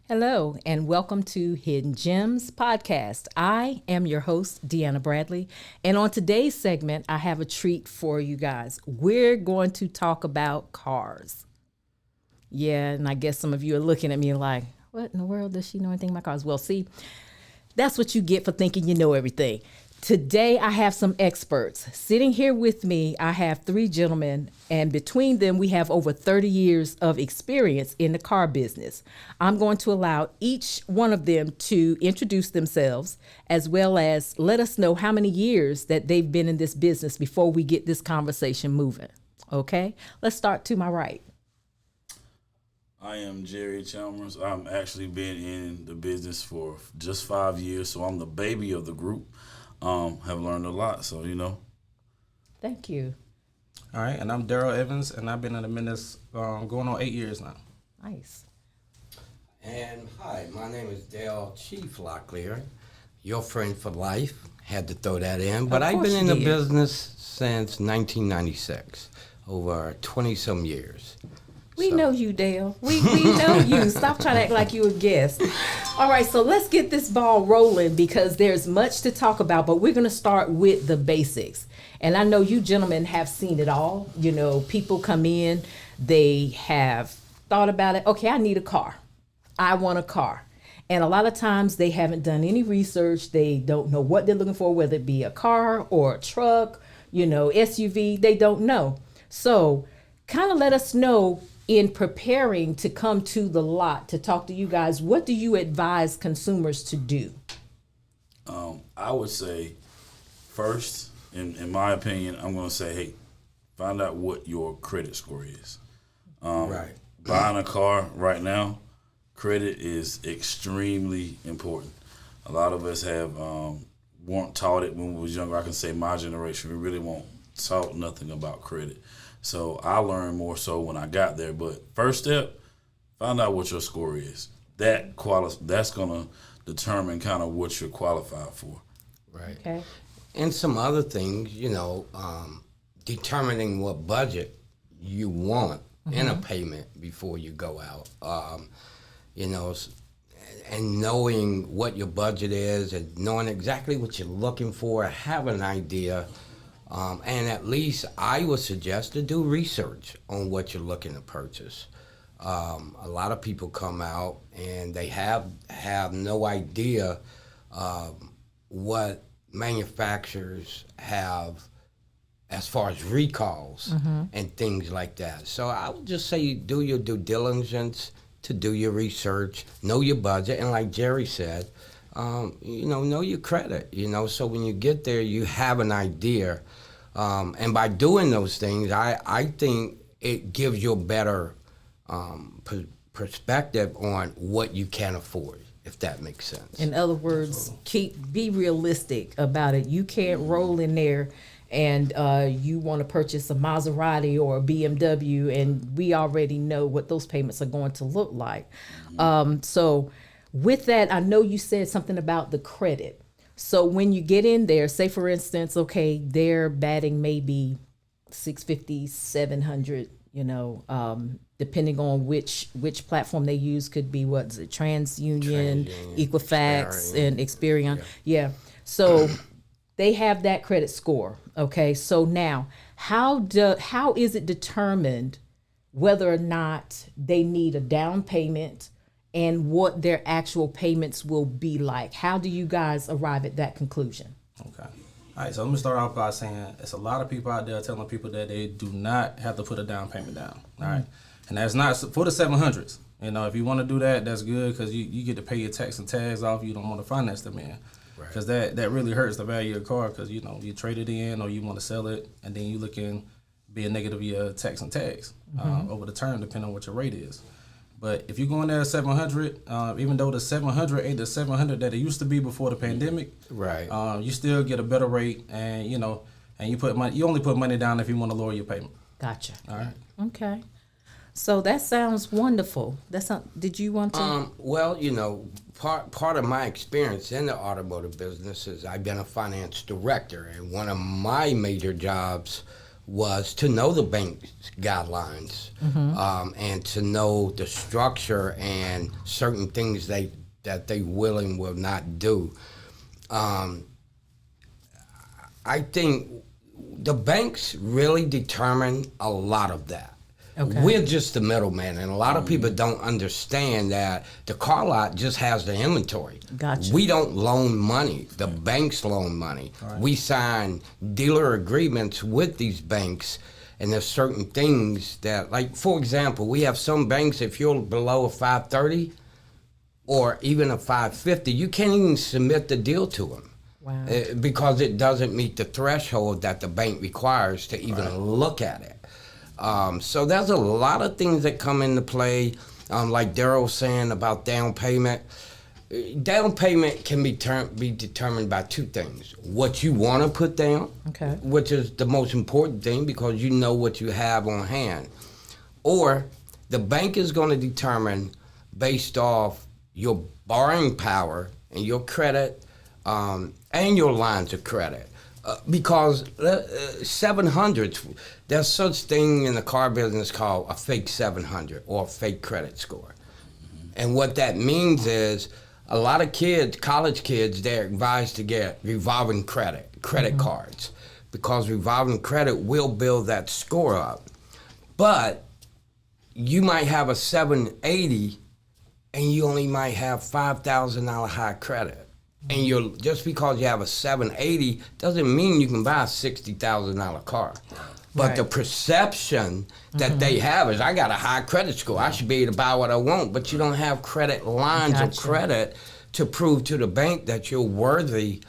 Hello, and welcome to Hidden Gems Podcast. I am your host, Deanna Bradley, and on today's segment, I have a treat for you guys. We're going to talk about cars. Yeah, and I guess some of you are looking at me like, what in the world does she know anything about cars? Well, see, that's what you get for thinking you know everything. Today, I have some experts. Sitting here with me, I have three gentlemen, and between them, we have over 30 years of experience in the car business. I'm going to allow each one of them to introduce themselves, as well as let us know how many years that they've been in this business before we get this conversation moving. Okay? Let's start to my right. I am Jerry Chalmers. I'm actually been in the business for just 5 years, so I'm the baby of the group. Have learned a lot, so Thank you. All right, and I'm Daryl Evans, and I've been in the business going on 8 years now. Nice. And hi, my name is Dale Chief Locklear, your friend for life. Had to throw that in, but I've been in the business since 1996, over 20-some years. We know you, Dale. We know you. Stop trying to act like you a guest. All right, so let's get this ball rolling because there's much to talk about, but we're going to start with the basics. And I know you gentlemen have seen it all. You know, people come in, they have thought about it. Okay, I need a car. I want a car. And a lot of times they haven't done any research. They don't know what they're looking for, whether it be a car or a truck, SUV. They don't know. So kind of let us know, in preparing to come to the lot to talk to you guys, what do you advise consumers to do? I would say first, in my opinion, I'm going to say, hey, find out what your credit score is. Right. Buying a car right now, credit is extremely important. A lot of us weren't taught it when we was younger. I can say my generation, we really weren't taught nothing about credit. So I learned more so when I got there. But first step, find out what your score is. That's going to determine kind of what you're qualified for. Right. Okay. And some other things, determining what budget you want in a payment before you go out. And knowing what your budget is and knowing exactly what you're looking for, have an idea. And at least I would suggest to do research on what you're looking to purchase. A lot of people come out and they have no idea what manufacturers have as far as recalls and things like that. So I would just say do your due diligence to do your research, know your budget, and like Jerry said, know your credit, so when you get there, you have an idea. And by doing those things, I think it gives you a better perspective on what you can afford, if that makes sense. In other words, be realistic about it. You can't roll in there and you want to purchase a Maserati or a BMW, and we already know what those payments are going to look like. So with that, I know you said something about the credit. So when you get in there, say for instance, okay, they're batting maybe 650, 700, depending on which platform they use, could be TransUnion, Equifax, and Experian. Yeah. So they have that credit score. Okay. So now how is it determined whether or not they need a down payment and what their actual payments will be like? How do you guys arrive at that conclusion? Okay. All right, so let me start off by saying it's a lot of people out there telling people that they do not have to put a down payment down. All right. And that's not for the 700s. If you want to do that, that's good because you get to pay your tax and tags off. You don't want to finance them in. Because that really hurts the value of your car because, you trade it in or you want to sell it and then you looking be a negative of your tax and tags over the term depending on what your rate is. But if you're going there at 700, even though the 700 ain't the 700 that it used to be before the pandemic, right? You still get a better rate, and and you put money. You only put money down if you want to lower your payment. Gotcha. All right. Okay. So that sounds wonderful. Did you want to? Well, part of my experience in the automotive business is I've been a finance director, and one of my major jobs was to know the bank's guidelines and to know the structure and certain things that they will and will not do. I think the banks really determine a lot of that. Okay. We're just the middleman, and a lot of people don't understand that the car lot just has the inventory. Gotcha. We don't loan money. The banks loan money. Right. We sign dealer agreements with these banks, and there's certain things that, like, for example, we have some banks, if you're below a 530 or even a 550, you can't even submit the deal to them. Wow. Because it doesn't meet the threshold that the bank requires to even look at it. So there's a lot of things that come into play, like Daryl was saying about down payment. Down payment can be determined by two things. What you want to put down, Okay. which is the most important thing because you know what you have on hand. Or the bank is going to determine based off your borrowing power and your credit and your lines of credit. Because 700s, there's such thing in the car business called a fake 700 or a fake credit score. And what that means is a lot of kids, college kids, they're advised to get revolving credit cards, because revolving credit will build that score up. But you might have a 780 and you only might have $5,000 high credit. And just because you have a 780 doesn't mean you can buy a $60,000 car. But Right. the perception that they have is, I got a high credit score. I should be able to buy what I want. But you don't have credit lines of Gotcha. credit to prove to the bank that you're worthy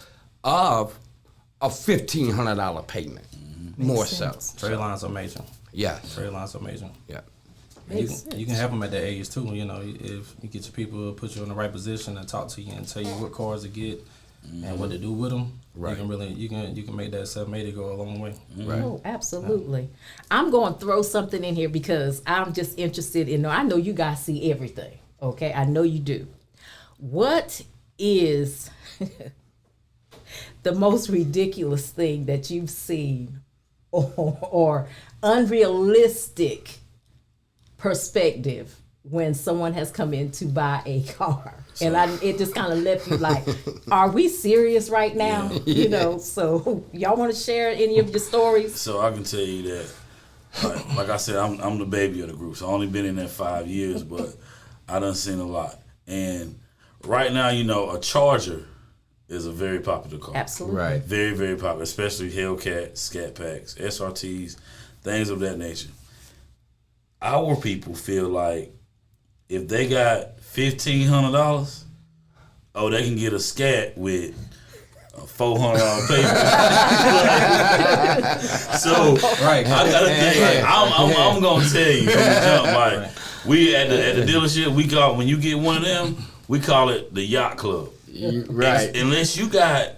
of a $1,500 payment. More so. sense. Trade lines are major. Yes. Trade lines are major. Yeah. And you Makes can help them at that age too. You know, if you get your people, put you in the right position and talk to you and tell you what cars to get and what to do with them. Right. You can really you can make that 780 go a long way. Right. Oh, absolutely. I'm going to throw something in here because I'm just interested in. I know you guys see everything. Okay, I know you do. What is the most ridiculous thing that you've seen, or unrealistic perspective when someone has come in to buy a car? And it just kind of left you like, are we serious right now? You know, so y'all want to share any of your stories? So I can tell you that, like I said, I'm the baby of the group. So I've only been in there 5 years, but I done seen a lot. And right now, you know, a Charger is a very popular car. Absolutely. Right. Very, very popular, especially Hellcat, Scat Packs, SRTs, things of that nature. Our people feel like if they got $1,500, they can get a Scat with a $400 payment. So Right. I gotta think. I'm gonna tell you from the jump. Like we at the dealership, we call, when you get one of them, we call it the yacht club. Right. Unless you got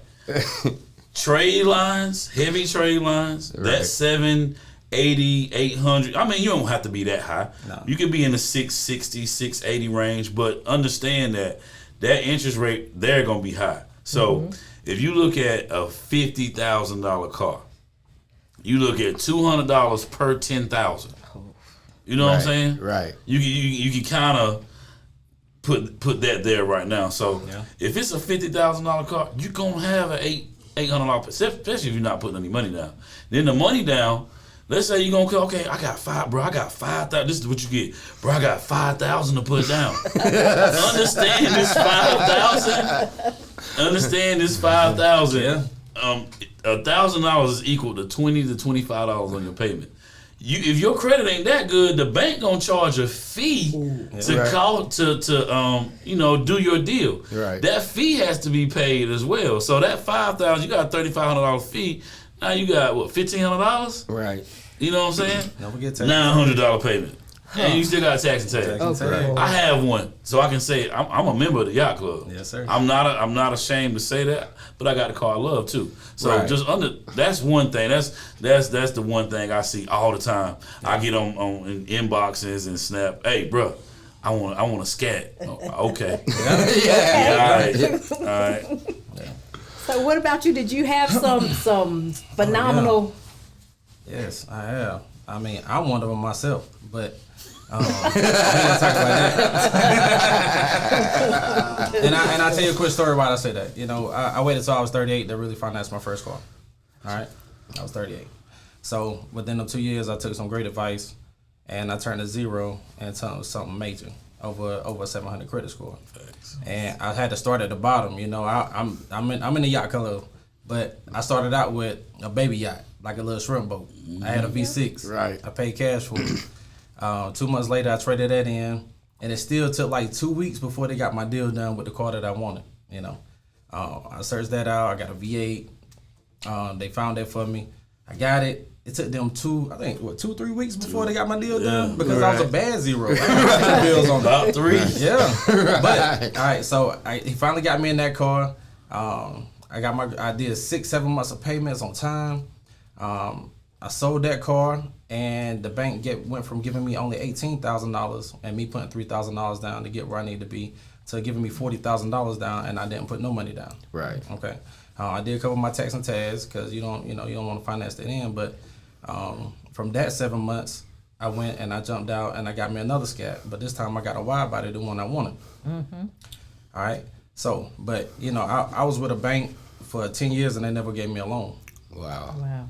trade lines, heavy trade lines, Right. that's 780, 800. I mean, you don't have to be that high. No. You can be in the 660, 680 range, but understand that interest rate, they're going to be high. So if you look at a $50,000 car, you look at $200 per 10,000. You know what I'm saying? Right. You can kind of put that there right now. So Yeah. if it's a $50,000 car, you're gonna have an $800, especially if you're not putting any money down. Then the money down. Let's say you're gonna okay, I got 5,000. This is what you get, bro. I got 5,000 to put down. Understand this 5,000. Understand this 5,000. Yeah. $1,000 is equal to $20 to $25 on your payment. If your credit ain't that good, the bank gonna charge a fee to Right. call to do your deal. Right. That fee has to be paid as well. So that 5,000, you got a $3,500 fee. Now you got what, $1,500? Right. You know what I'm saying? Don't forget tax. $900 payment, and you still got tax and tax. Tax and Okay. tax. I have one, so I can say I'm a member of the yacht club. Yes, sir. I'm not ashamed to say that, but I got the car I love too. So Right. that's one thing. That's the one thing I see all the time. I get on in inboxes and Snap. Hey, bro, I want a Scat. Oh, okay. Yeah. All right. So what about you? Did you have some phenomenal Yes, I have. I mean, I'm one of them myself, but we ain't gonna talk about that. and I'll tell you a quick story why I say that. You know, I waited till I was 38 to really finance my first car. All right, I was 38. So within the 2 years, I took some great advice, and I turned to zero and something major over 700 credit score. Thanks. And I had to start at the bottom. You know, I'm in the yacht color, but I started out with a baby yacht, like a little shrimp boat. I had a V6. Right. I paid cash for it. 2 months later, I traded that in, and it still took like 2 weeks before they got my deal done with the car that I wanted. You know, I searched that out. I got a V8. They found that for me. I got it. It took them 2-3 weeks before they got my deal done because I was a bad zero. I had bills on About 3. Yeah, but all right. So he finally got me in that car. I did 6-7 months of payments on time. I sold that car, and the bank went from giving me only $18,000 and me putting $3,000 down to get where I need to be to giving me $40,000 down, and I didn't put no money down. Right. Okay. I did cover my tax and tags because you don't want to finance that in, but from that 7 months, I went and I jumped out and I got me another scat, but this time I got a wide body, the one I wanted. Mm-hmm. All right. So, but I was with a bank for 10 years and they never gave me a loan. Wow. Wow.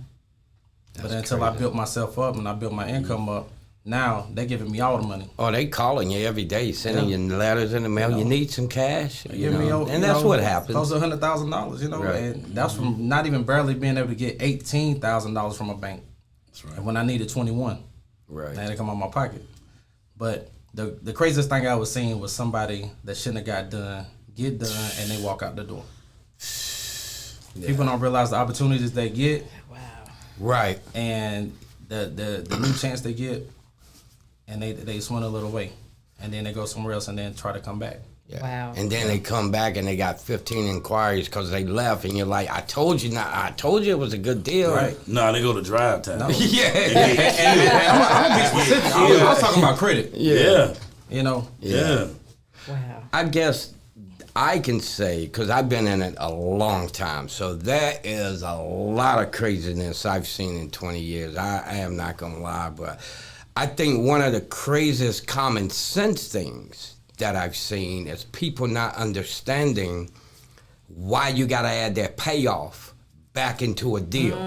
But until I built myself up and I built my income up, now they giving me all the money. Oh, they calling you every day, sending you letters in the mail. You need some cash, and that's what happens. Close to $100,000, Right. and that's from not even barely being able to get $18,000 from a bank. That's right. And when I needed 21, Right. now they come out my pocket. But the craziest thing I was seeing was somebody that shouldn't have get done, and they walk out the door. Yeah. People don't realize the opportunities they get. Wow. Right. And the new chance they get, and they swindle it away, and then they go somewhere else and then try to come back. Yeah. Wow. And then they come back and they got 15 inquiries because they left, and you're like, I told you it was a good deal. Right. No, they go to drive time. No. Yeah. And I'm gonna be specific. I was talking about credit. Yeah. Yeah. Wow. I guess I can say, because I've been in it a long time, so there is a lot of craziness I've seen in 20 years. I am not going to lie, but I think one of the craziest common sense things that I've seen is people not understanding why you got to add that payoff back into a deal.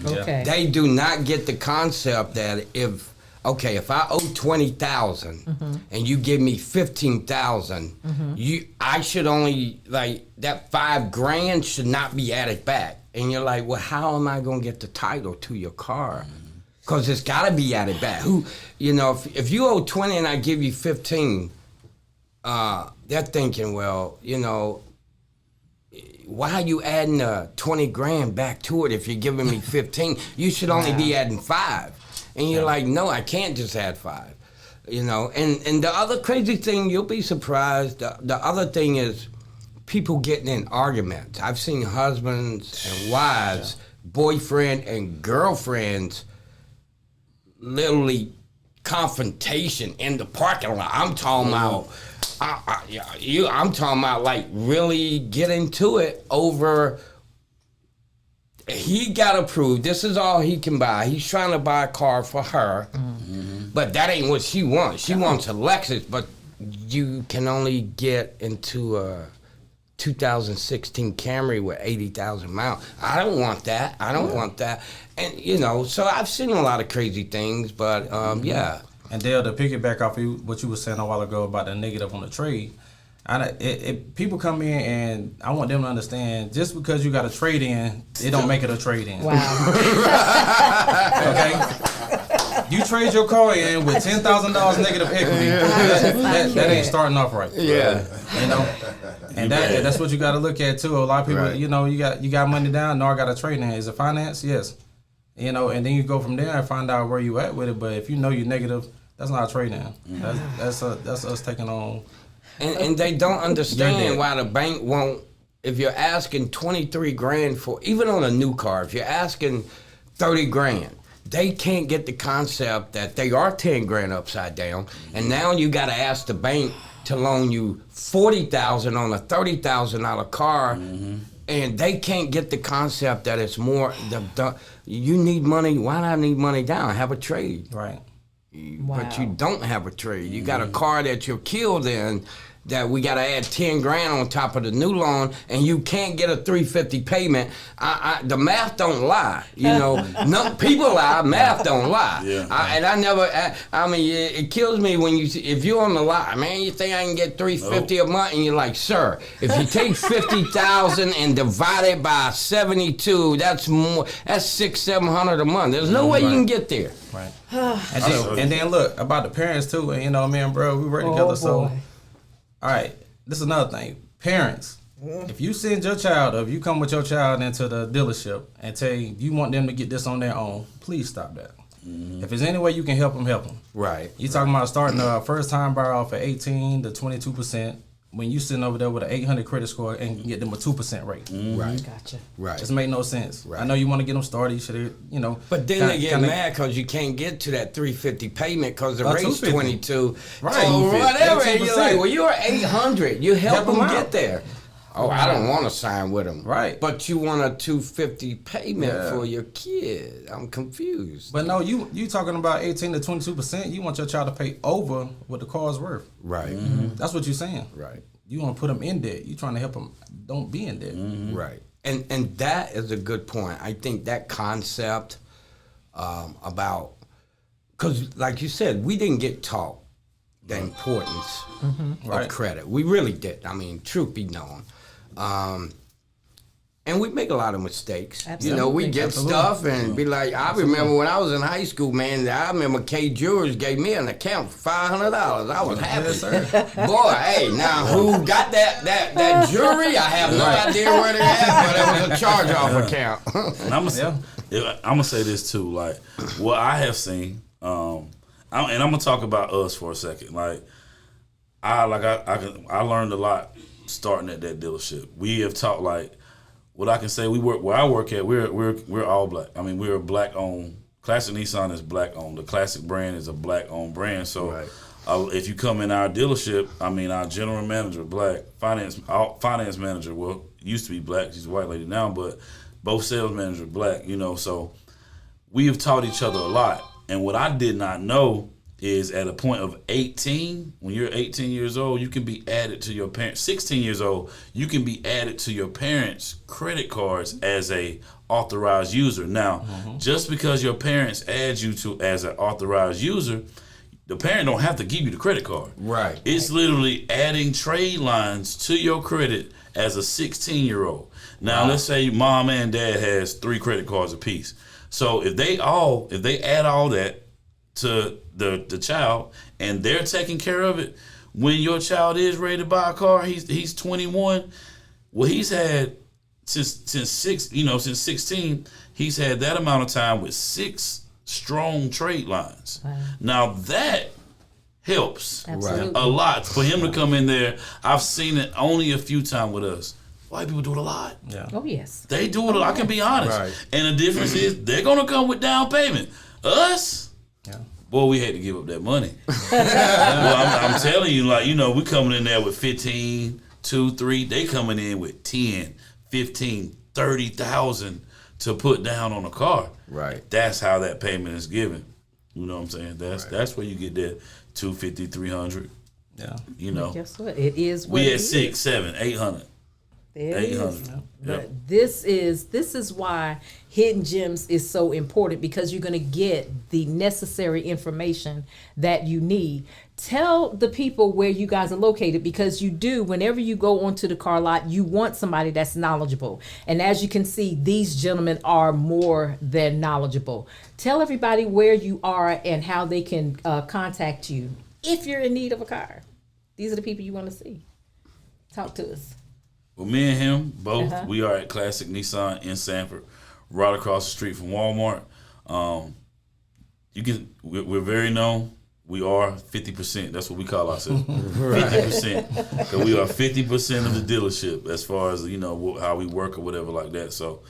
Okay. They do not get the concept that if I owe 20,000 and you give me 15,000, I should only that $5,000 should not be added back. And you're like, well, how am I gonna get the title to your car? Because it's got to be added back. If you owe 20 and I give you 15, they're thinking, well, why are you adding $20,000 back to it if you're giving me 15? You should only be adding 5. And you're like, no, I can't just add 5. And the other crazy thing, you'll be surprised, the other thing is people getting in arguments. I've seen husbands and wives, boyfriend and girlfriends, literally confrontation in the parking lot. I'm talking about, I'm talking about like really get into it over. He got approved. This is all he can buy. He's trying to buy a car for her, but that ain't what she wants. She wants a Lexus, but you can only get into a 2016 Camry with 80,000 miles. I don't want that. And, so I've seen a lot of crazy things, but yeah. And Dale, to piggyback off what you were saying a while ago about the negative on the trade, people come in and I want them to understand just because you got a trade in, it don't make it a trade in. Wow. Okay? You trade your car in with $10,000 negative equity. That ain't starting off right. Yeah. And that's what you got to look at too. A lot of people, Right. you got money down. No, I got a trade in. Is it finance? Yes. And then you go from there and find out where you at with it. But if you know you're negative, that's not a trade in. That's us taking on. And they don't You're understand dead. why the bank won't. If you're asking $23,000 for, even on a new car, if you're asking $30,000, they can't get the concept that they are $10,000 upside down, and now you got to ask the bank to loan you $40,000 on a $30,000 car. and they can't get the concept that it's more you need money. Why not need money down? Have a trade. Right. But you don't have a trade. You got a car that you're killed in that we got to add 10 grand on top of the new loan, and you can't get a $350 payment. The math don't lie. You know, people lie, math don't lie. Yeah. I mean, it kills me when if you're on the lot, man, you think I can get $350 a month, and you're like, sir, if you take 50,000 and divide it by 72, that's more. That's $600-700 a month. There's no way you can get there. Right. and then look about the parents too. And you know, me and bro, we work together. So, all right, this is another thing. Parents, if you send your child, or if you come with your child into the dealership and tell you want them to get this on their own, please stop that. If there's any way you can help them. Right. You talking about starting a first time buyer off at 18 to 22%. When you sitting over there with an 800 credit score and can get them a 2% rate. Right. Gotcha. Right. Just make no sense. Right. I know you want to get them started. You should, you know. But then they get mad because you can't get to that $350 payment because the rate's 250. 22. Right. Or whatever. And you're like, 2%. well, you're 800. You help them them get out. there. Oh, I don't want to sign with them. Right. But you want a $250 payment for your kid. I'm confused. But no, you talking about 18 to 22%. You want your child to pay over what the car's worth. Right. That's what you're saying. Right. You want to put them in debt. You trying to help them don't be in debt. Right. And that is a good point. I think that concept about, because like you said, we didn't get taught the importance of credit. We really did. I mean, truth be known. And we make a lot of mistakes. Absolutely. You know, we get stuff and be like, I remember when I was in high school, man, I remember K. Jewelers gave me an account for $500. I was happy. Yes, sir. Boy, hey, now who got that jewelry? I have no idea where they at, but it was a charge-off account. And I'm gonna say this too, like what I have seen, and I'm gonna talk about us for a second. Like I learned a lot starting at that dealership. We have taught like what I can say. We work where I work at. We're all black. I mean, we're a black owned. Classic Nissan is black owned. The Classic brand is a black owned brand. So if you come in our dealership, I mean, our general manager black, finance manager, well, used to be black. She's a white lady now, but both sales managers black. You know, so we have taught each other a lot. And what I did not know is at a point of 18, when you're 18 years old, you can be added to your parents. 16 years old, you can be added to your parents' credit cards as a authorized user. Now, just because your parents add you to as an authorized user, the parent don't have to give you the credit card. Right. It's literally adding trade lines to your credit as a 16-year-old. Now, let's say mom and dad has 3 credit cards apiece. So if they add all that to the child and they're taking care of it, when your child is ready to buy a car, he's 21. Well, he's had since 16, he's had that amount of time with 6 strong trade lines. Wow. Now that helps a lot for him to come in there. I've seen it only a few times with us. White people do it a lot. Yeah. Oh yes. They do it. I can be honest. Right. And the difference is they're gonna come with down payment. Us, boy, we had to give up that money. Well, I'm telling you, like, you know, we coming in there with 15, 2, 3. They coming in with 10, 15, 30,000 to put down on a car. Right. That's how that payment is given. You know what I'm saying? That's where you get that 250, 300. Yeah. You know. Guess what? It is what We it at is. 6, 7, 800. There it is. 800. But this is why Hidden Gems is so important, because you're going to get the necessary information that you need. Tell the people where you guys are located, because you do, whenever you go onto the car lot, you want somebody that's knowledgeable. And as you can see, these gentlemen are more than knowledgeable. Tell everybody where you are and how they can contact you if you're in need of a car. These are the people you want to see. Talk to us. Well, me and him, both, we are at Classic Nissan in Sanford, right across the street from Walmart. We're very known. We are 50%. That's what we call ourselves. 50%. So we are 50% of the dealership as far as, you know, how we work or whatever like that. So,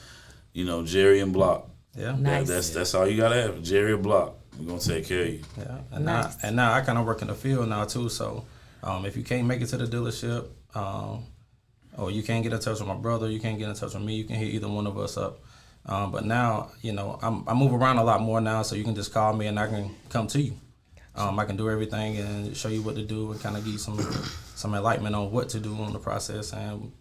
you know, Jerry and Block. Yeah. Nice. That's all you gotta have. Jerry and Block. We're gonna take care of you. Yeah. And now I kind of work in the field now too. So if you can't make it to the dealership, or you can't get in touch with my brother, you can't get in touch with me, you can hit either one of us up. But now, you know, I move around a lot more now, so you can just call me and I can come to you. I can do everything and show you what to do and kind of give you some enlightenment on what to do on the process, and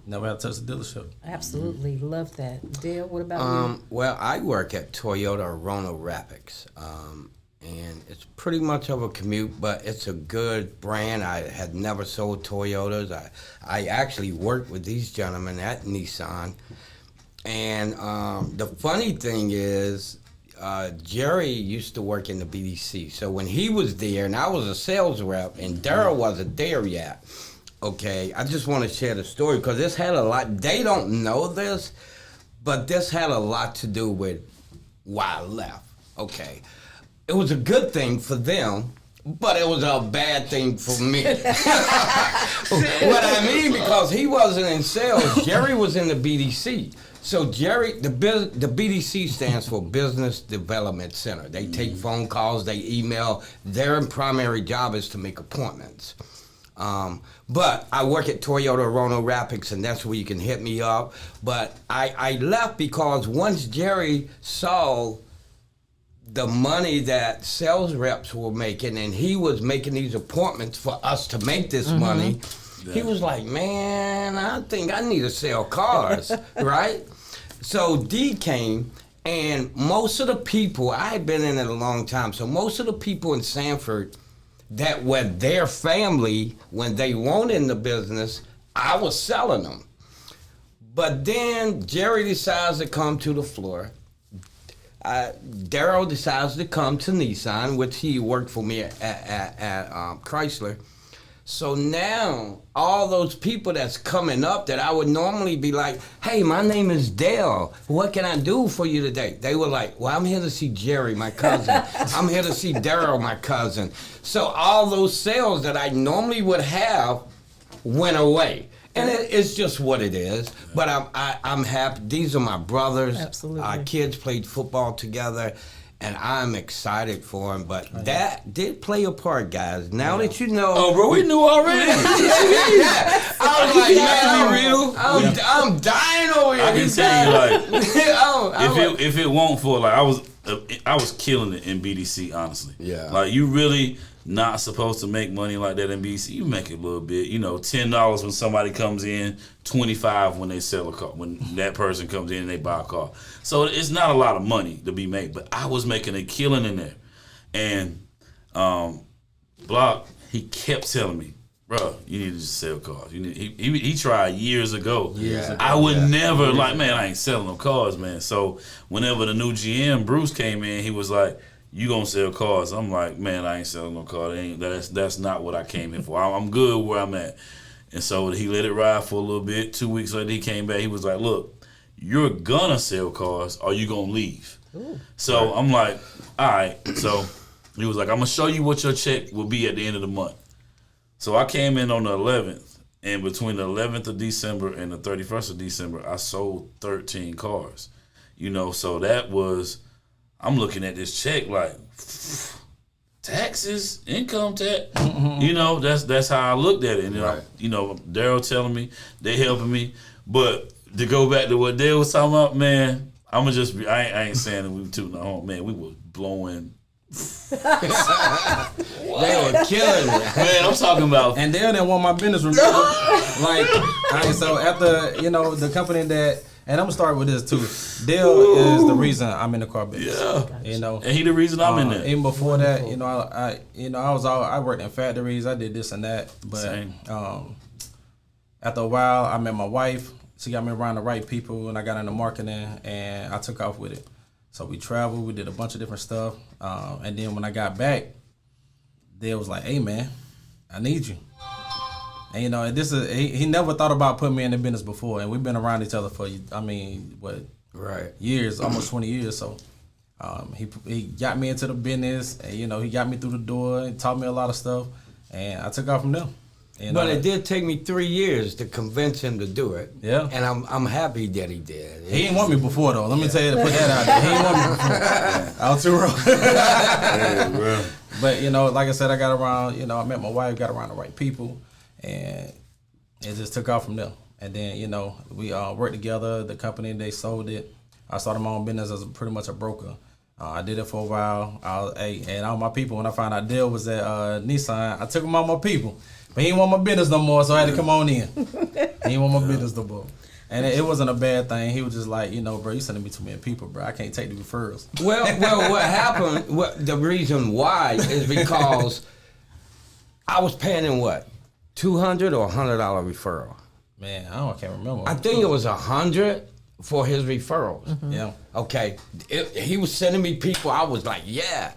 never have to touch the dealership. Absolutely. Love that. Dale, what about you? Well, I work at Toyota Roanoke Rapids, and it's pretty much of a commute, but it's a good brand. I had never sold Toyotas. I actually worked with these gentlemen at Nissan, and the funny thing is, Jerry used to work in the BDC. So when he was there, and I was a sales rep, and Daryl wasn't there yet, okay, I just want to share the story because this had a lot, they don't know this, but this had a lot to do with why I left, okay. It was a good thing for them, but it was a bad thing for me. What I mean, because he wasn't in sales, Jerry was in the BDC. So Jerry, the BDC stands for Business Development Center. They take phone calls, they email. Their primary job is to make appointments. But I work at Toyota Roanoke Rapids, and that's where you can hit me up. But I left because once Jerry saw the money that sales reps were making, and he was making these appointments for us to make this money, he was like, man, I think I need to sell cars, right? So D came, and most of the people, I had been in it a long time, so most of the people in Sanford that were their family when they weren't in the business, I was selling them. But then Jerry decides to come to the floor. Daryl decides to come to Nissan, which he worked for me at Chrysler. So now all those people that's coming up that I would normally be like, hey, my name is Dale. What can I do for you today? They were like, well, I'm here to see Jerry, my cousin. I'm here to see Daryl, my cousin. So all those sales that I normally would have went away. And it's just what it is. But I'm happy. These are my brothers. Absolutely. Our kids played football together. And I'm excited for him, but that did play a part, guys. Now that you know, Oh, bro, we knew already. I was like, man, I'm dying over here. I can tell you, like, if if it won't for, like, I was killing it in BDC, honestly. Yeah. Like, you really not supposed to make money like that in BDC. You make it a little bit, you know, $10 when somebody comes in, $25 when they sell a car, when that person comes in and they buy a car. So it's not a lot of money to be made, but I was making a killing in there. And Block, he kept telling me, bro, you need to just sell cars. He tried years ago. I would never, like, man, I ain't selling no cars, man. So whenever the new GM, Bruce, came in, he was like, you gonna sell cars? I'm like, man, I ain't selling no car. That's not what I came in for. I'm good where I'm at. And so he let it ride for a little bit. 2 weeks later, he came back. He was like, look, you're gonna sell cars or you gonna leave. Ooh. So I'm like, all right. So he was like, I'm gonna show you what your check will be at the end of the month. So I came in on the 11th, and between the 11th of December and the 31st of December, I sold 13 cars. You know, so that was, I'm looking at this check like, taxes, income tax. You know, that's how I looked at it. And you know, Daryl telling me, they helping me. But to go back to what Dale was talking about, man, I'ma just be, I ain't saying that we were tooting our home, man. We were blowing. They were killing me. Man, I'm talking about. And Dale didn't want my business, remember? Like, all right, so after, you know, the company that, and I'm gonna start with this too. Dale is the reason I'm in the car business. Yeah, you know, and he the reason I'm in there. Even before that, you know, I worked in factories. I did this and that, but after a while, I met my wife. She got me around the right people, and I got into marketing, and I took off with it. So we traveled. We did a bunch of different stuff, and then when I got back, Dale was like, "Hey, man, I need you." And you know, and this is he never thought about putting me in the business before, and we've been around each other for, I mean, what, years, almost 20 years. So he got me into the business, and you know, he got me through the door and taught me a lot of stuff, and I took off from there. But it did take me 3 years to convince him to do it. Yeah. And I'm happy that he did. He didn't want me before, though. Let me tell you to put that out there. He didn't want me before. I was too rough. Yeah, but, you know, like I said, I got around, you know, I met my wife, got around the right people, and it just took off from there. And then, you know, we worked together. The company, they sold it. I started my own business as pretty much a broker. I did it for a while. And all my people, when I found out Dale was at Nissan, I took him all my people. But he didn't want my business no more, so I had to come on in. He didn't want my business no more. And it wasn't a bad thing. He was just like, you know, bro, you sending me too many people, bro. I can't take the referrals. Well, what happened, the reason why is because I was paying him what? $200 or $100 referral? Man, I can't remember. I think it was $100 for his referrals. Yeah. Okay. He was sending me people. I was like, yeah.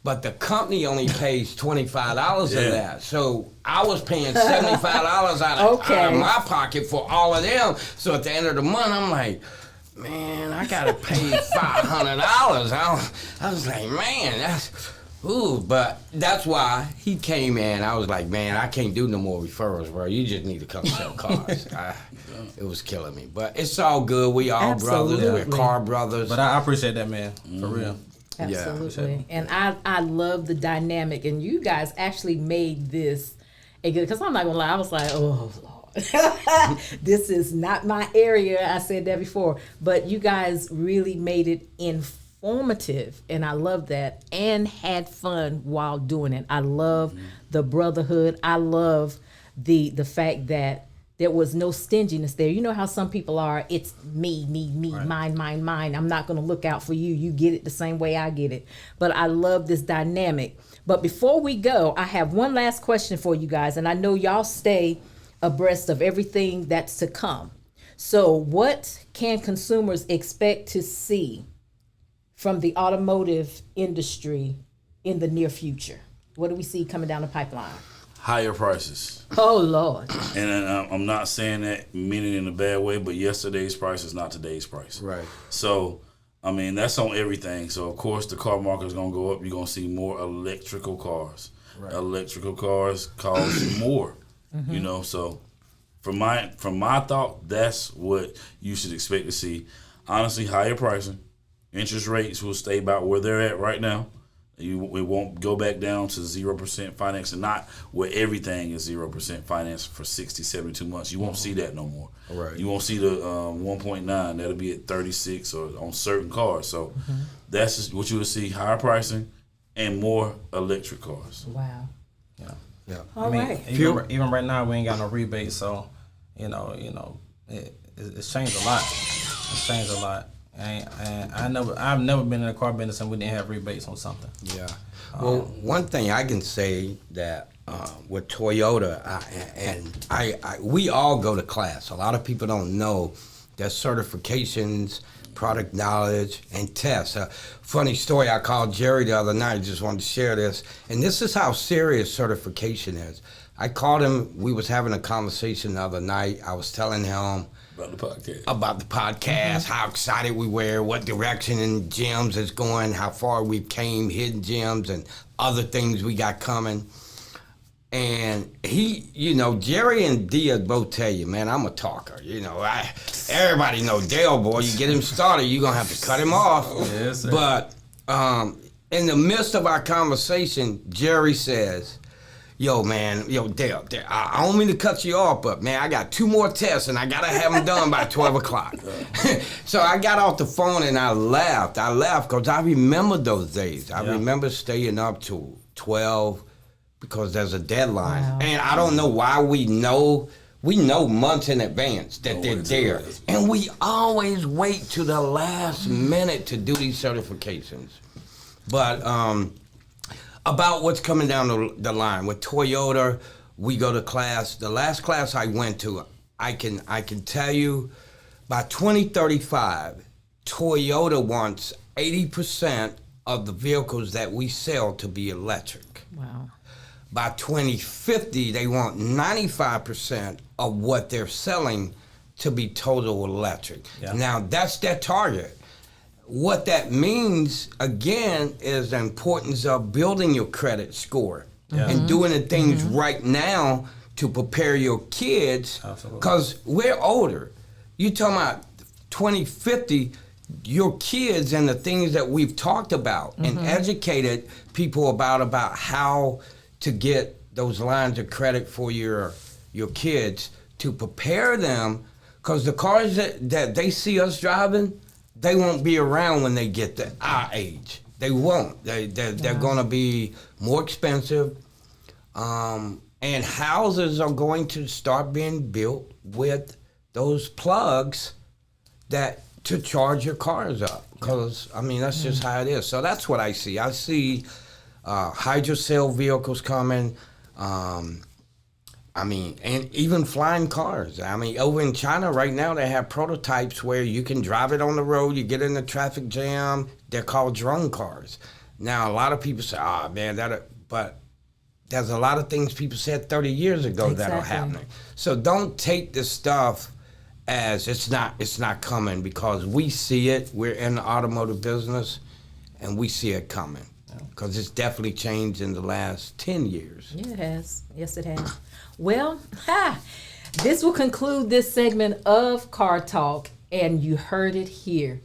But the company only pays $25 of that. So I was paying $75 out of my pocket for all of them. So at the end of the month, I'm like, man, I got to pay $500. I was like, man, that's... Ooh, but that's why he came in. I was like, man, I can't do no more referrals, bro. You just need to come sell cars. It was killing me. But it's all good. We all brothers. We're car brothers. But I appreciate that, man. For real. Absolutely. And I love the dynamic. And you guys actually made this a good, because I'm not going to lie, I was like, oh, Lord. This is not my area. I said that before. But you guys really made it informative, and I love that, and had fun while doing it. I love the brotherhood. I love the fact that there was no stinginess there. You know how some people are, it's me, right. mine. I'm not going to look out for you. You get it the same way I get it. But I love this dynamic. But before we go, I have one last question for you guys, and I know y'all stay abreast of everything that's to come. So what can consumers expect to see from the automotive industry in the near future? What do we see coming down the pipeline? Higher prices. Oh, Lord. And I'm not saying that meaning in a bad way, but yesterday's price is not today's price. Right. So, I mean, that's on everything. So, of course, the car market is going to go up. You're going to see more electrical cars. Right. Electrical cars cost more, you know. So, from my thought, that's what you should expect to see. Honestly, higher pricing. Interest rates will stay about where they're at right now. It won't go back down to 0% finance, and not where everything is 0% finance for 60, 72 months. You won't see that no more. Right. You won't see the 1.9. That'll be at 36 or on certain cars. So that's just what you will see: higher pricing and more electric cars. Wow. Yeah. All right. Even right now, we ain't got no rebates, so it's changed a lot. It's changed a lot. And I've never been in a car business and we didn't have rebates on something. Yeah. Well, one thing I can say that with Toyota, we all go to class. A lot of people don't know that certifications, product knowledge, and tests. Funny story, I called Jerry the other night, just wanted to share this. And this is how serious certification is. I called him, we was having a conversation the other night. I was telling him about the podcast, how excited we were, what direction in gyms is going, how far we came, hidden gyms, and other things we got coming. And he, Jerry and Dia both tell you, man, I'm a talker. Everybody know Dale, boy, you get him started, you're going to have to cut him off. Yes, sir. But in the midst of our conversation, Jerry says, Dale, I don't mean to cut you off, but, man, I got 2 more tests, and I got to have them done by 12 o'clock. So I got off the phone, and I laughed. Because I remember those days. I remember staying up till 12 because there's a deadline. Wow. And I don't know why we know months in advance that they're there. And we always wait to the last minute to do these certifications. But about what's coming down the line. With Toyota, we go to class. The last class I went to, I can tell you, by 2035, Toyota wants 80% of the vehicles that we sell to be electric. Wow. By 2050, they want 95% of what they're selling to be total electric. Yeah. Now, that's their target. What that means, again, is the importance of building your credit score and doing the things right now to prepare your kids. Because we're older. You're talking about 2050, your kids and the things that we've talked about and educated people about how to get those lines of credit for your kids to prepare them, because the cars that they see us driving, they won't be around when they get to our age. They won't. They're going to be more expensive. And houses are going to start being built with those plugs to charge your cars up. Because, I mean, that's just how it is. So that's what I see. I see hydrocell vehicles coming. I mean, and even flying cars. I mean, over in China right now, they have prototypes where you can drive it on the road, you get in the traffic jam. They're called drone cars. Now, a lot of people say, oh, man, but there's a lot of things people said 30 years ago that are happening. So don't take this stuff as it's not coming, because we see it. We're in the automotive business, and we see it coming. Because it's definitely changed in the last 10 years. Yeah, it has. Yes, it has. Well, this will conclude this segment of Car Talk, and you heard it here.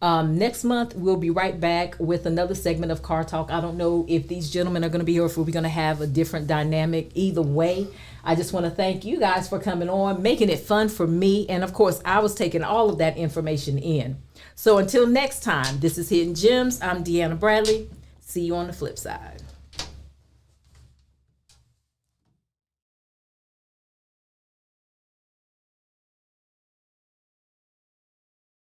Next month, we'll be right back with another segment of Car Talk. I don't know if these gentlemen are going to be here or if we're going to have a different dynamic. Either way, I just want to thank you guys for coming on, making it fun for me. And of course, I was taking all of that information in. So until next time, this is Hidden Gems. I'm Deanna Bradley. See you on the flip side.